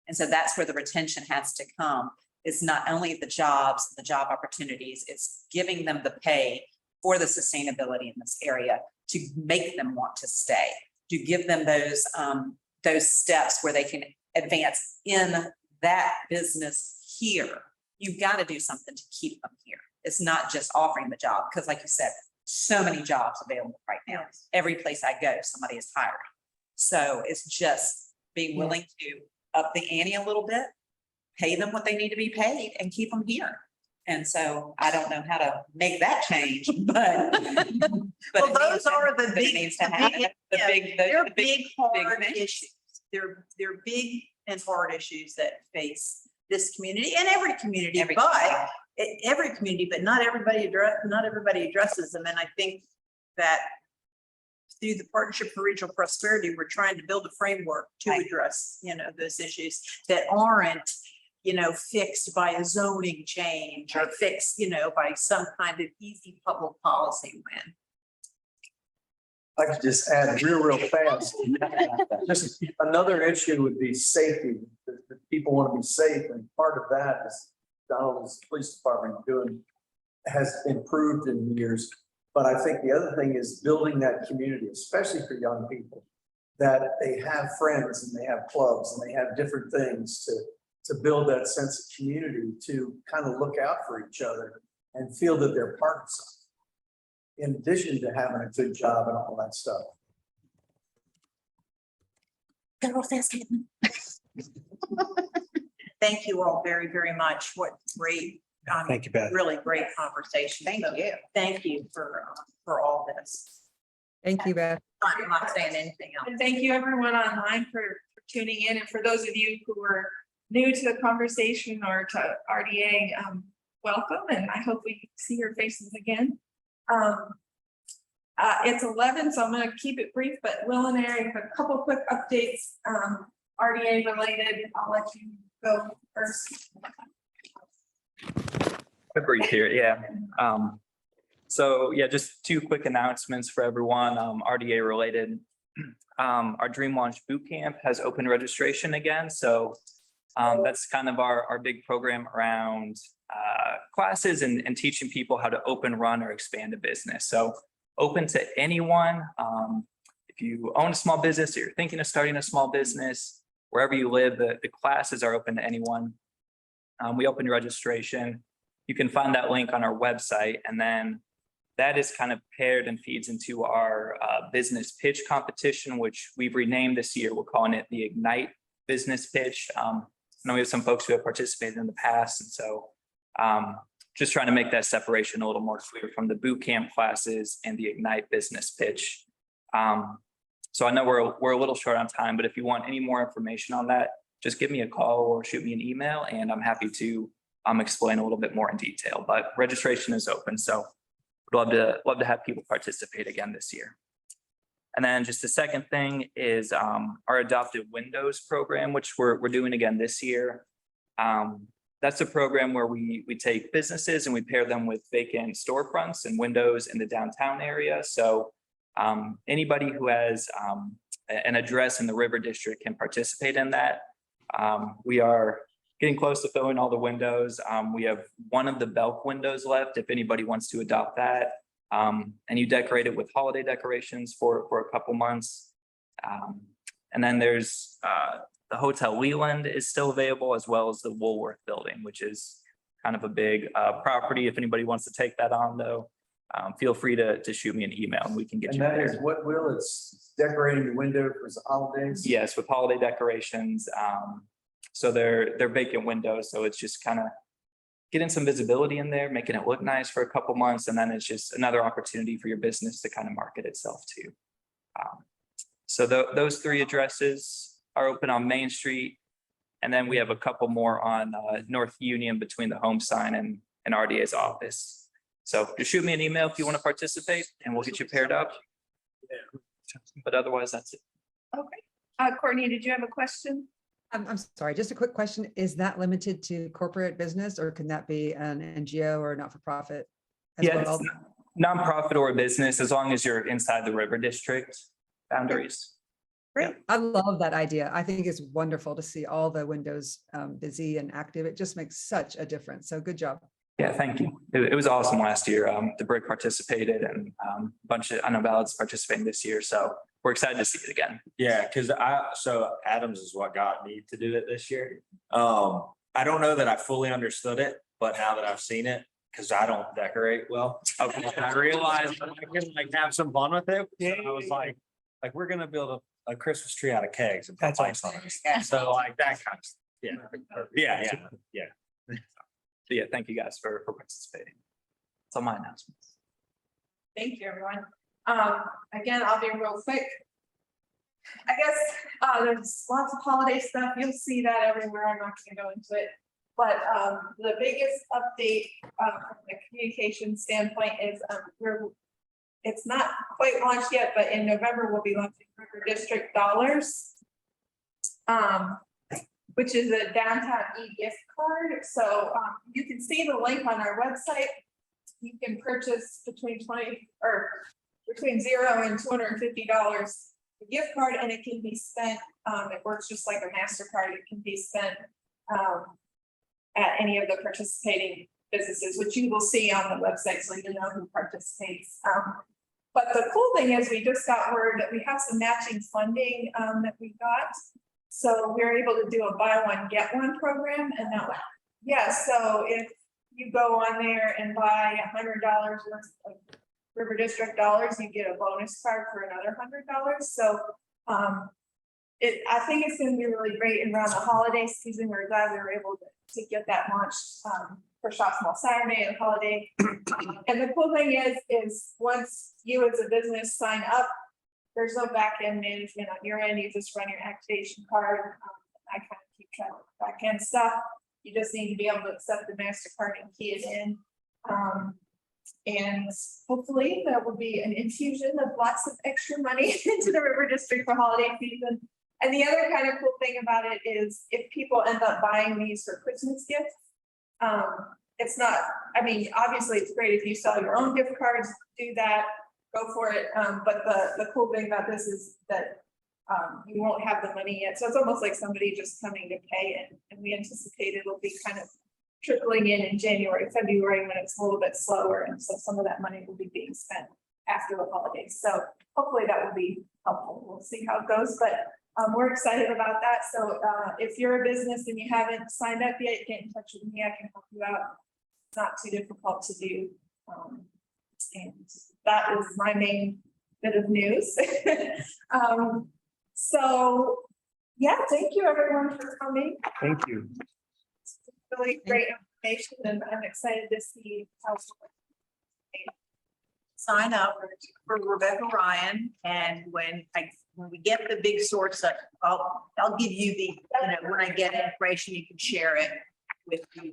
And so that's where the retention has to come. It's not only the jobs, the job opportunities, it's giving them the pay for the sustainability in this area to make them want to stay, to give them those steps where they can advance in that business here. You've got to do something to keep them here. It's not just offering the job, because like you said, so many jobs available right now. Every place I go, somebody is hiring. So it's just being willing to up the ante a little bit, pay them what they need to be paid and keep them here. And so I don't know how to make that change, but well, those are the big, needs to happen. They're big, hard issues. They're big and hard issues that face this community and every community, but not everybody addresses them. And I think that through the Partnership for Regional Prosperity, we're trying to build a framework to address, you know, those issues that aren't, you know, fixed by a zoning change or fixed, you know, by some kind of easy public policy win. I could just add real fast. Just another issue would be safety. The people want to be safe, and part of that is Donald's police department has improved in years. But I think the other thing is building that community, especially for young people, that they have friends and they have clubs and they have different things to build that sense of community, to kind of look out for each other and feel that they're part of something, in addition to having a good job and all that stuff. Thank you all very, very much. What great, thank you, Beth. Really great conversation. Thank you for all this. Thank you, Beth. I'm not saying anything else. And thank you everyone online for tuning in. And for those of you who are new to the conversation or to RDA, welcome. And I hope we see your faces again. It's 11, so I'm going to keep it brief, but Will and Eric have a couple quick updates, RDA related. I'll let you go first. Brief here, yeah. So yeah, just 2 quick announcements for everyone, RDA related. Our Dream Launch Bootcamp has open registration again. So that's kind of our big program around classes and teaching people how to open, run, or expand a business. So open to anyone. If you own a small business or you're thinking of starting a small business, wherever you live, the classes are open to anyone. We open registration. You can find that link on our website, and then that is kind of paired and feeds into our business pitch competition, which we've renamed this year. We're calling it the Ignite Business Pitch. I know we have some folks who have participated in the past, and so just trying to make that separation a little more clear from the boot camp classes and the Ignite Business Pitch. So I know we're a little short on time, but if you want any more information on that, just give me a call or shoot me an email, and I'm happy to explain a little bit more in detail. But registration is open, so we'd love to have people participate again this year. And then just the second thing is our Adopted Windows program, which we're doing again this year. That's a program where we take businesses and we pair them with vacant storefronts and windows in the downtown area. So anybody who has an address in the River District can participate in that. We are getting close to filling all the windows. We have one of the Belk windows left if anybody wants to adopt that. And you decorate it with holiday decorations for a couple months. And then there's the Hotel Leland is still available, as well as the Woolworth building, which is kind of a big property. If anybody wants to take that on though, feel free to shoot me an email and we can get you And that there. is what will, it's decorating the window for the holidays? Yes, with holiday decorations. So they're vacant windows. So it's just kind of getting some visibility in there, making it look nice for a couple months. And then it's just another opportunity for your business to kind of market itself too. So those three addresses are open on Main Street. And then we have a couple more on North Union between the home sign and RDA's office. So just shoot me an email if you want to participate and we'll get you paired up. But otherwise, that's it. Okay. Courtney, did you have a question? I'm sorry, just a quick question. Is that limited to corporate business or can that be an NGO or not-for-profit? Yeah, it's nonprofit or a business, as long as you're inside the River District boundaries. Great. I love that idea. I think it's wonderful to see all the windows busy and active. It just makes such a difference. So good job. Yeah, thank you. It was awesome last year. The BRIC participated and a bunch of unavalids participating this year. So we're excited to see it again. Yeah, because so Adams is what got me to do it this year. I don't know that I fully understood it, but now that I've seen it, because I don't decorate well, I realized I can like have some fun with it. So I was like we're gonna build a Christmas tree out of kegs and put lights on it. So like that kind of stuff. Yeah. So yeah, thank you guys for participating. That's all my announcements. Thank you, everyone. Again, I'll be real quick. I guess there's lots of holiday stuff. You'll see that everywhere. I'm not gonna go into it. But the biggest update from the communication standpoint is it's not quite launched yet, but in November we'll be launching River District Dollars, which is a downtown e-gift card. So you can see the link on our website. You can purchase between $0 and $250 a gift card, and it can be spent. It works just like a MasterCard. It can be spent at any of the participating businesses, which you will see on the website, so you know who participates. But the cool thing is we just got word that we have some matching funding that we got. So we're able to do a buy one, get one program. And that, so if you go on there and buy $100 worth of River District dollars, you get a bonus card for another $100. So I think it's going to be really great around the holiday season. We're glad we were able to get that launched for Shop Small Saturday and holiday. And the cool thing is once you as a business sign up, there's no back end management on your end. You just run your activation card. I kind of keep track of back end stuff. You just need to be able to accept the MasterCard and key it in. And hopefully there will be an infusion of lots of extra money into the River District for holiday season. And the other kind of cool thing about it is if people end up buying these for Christmas gifts, it's not, I mean, obviously it's great if you sell your own gift cards, do that, go for it. But the cool thing about this is that you won't have the money yet. So it's almost like somebody just coming to pay it. And we anticipate it'll be kind of trickling in January, February when it's a little bit slower. And so some of that money will be being spent after the holidays. So hopefully that will be helpful. We'll see how it goes. But we're excited about that. So if you're a business and you haven't signed up yet, get in touch with me. I can help you out. It's not too difficult to do. And that is my main bit of news. So yeah, thank you everyone for coming. Thank you. Really great information, and I'm excited to see how. Sign up for Rebecca Ryan, and when we get the big source, I'll give you the, when I get information, you can share it with the,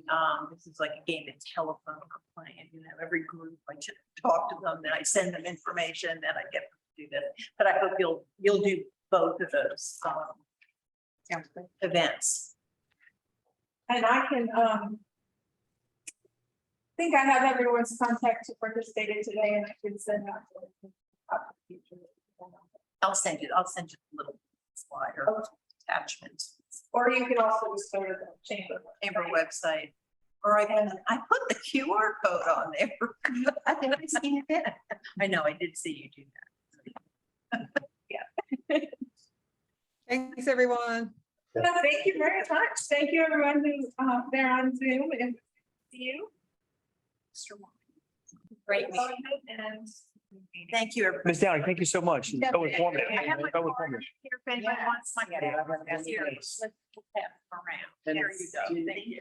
this is like a game of telephone we're playing, every group, I just talk to them, then I send them information, then I get them to do this. But I hope you'll do both of those events. And I can, I think I have everyone's contact who participated today, and I can send that to the future. I'll send you a little flyer attachment. Or you can also just go to the chamber website. Or I put the QR code on there. I think I've seen it. I know, I did see you do that. Yeah. Thanks, everyone. Thank you very much. Thank you, everyone who's there on Zoom, and see you. Great meeting. And thank you, everybody. Ms. Downey, thank you so much. So informative. I have my So card informative. here if anyone wants my. Yeah. Here, let's pass it around. There you go. Thank you.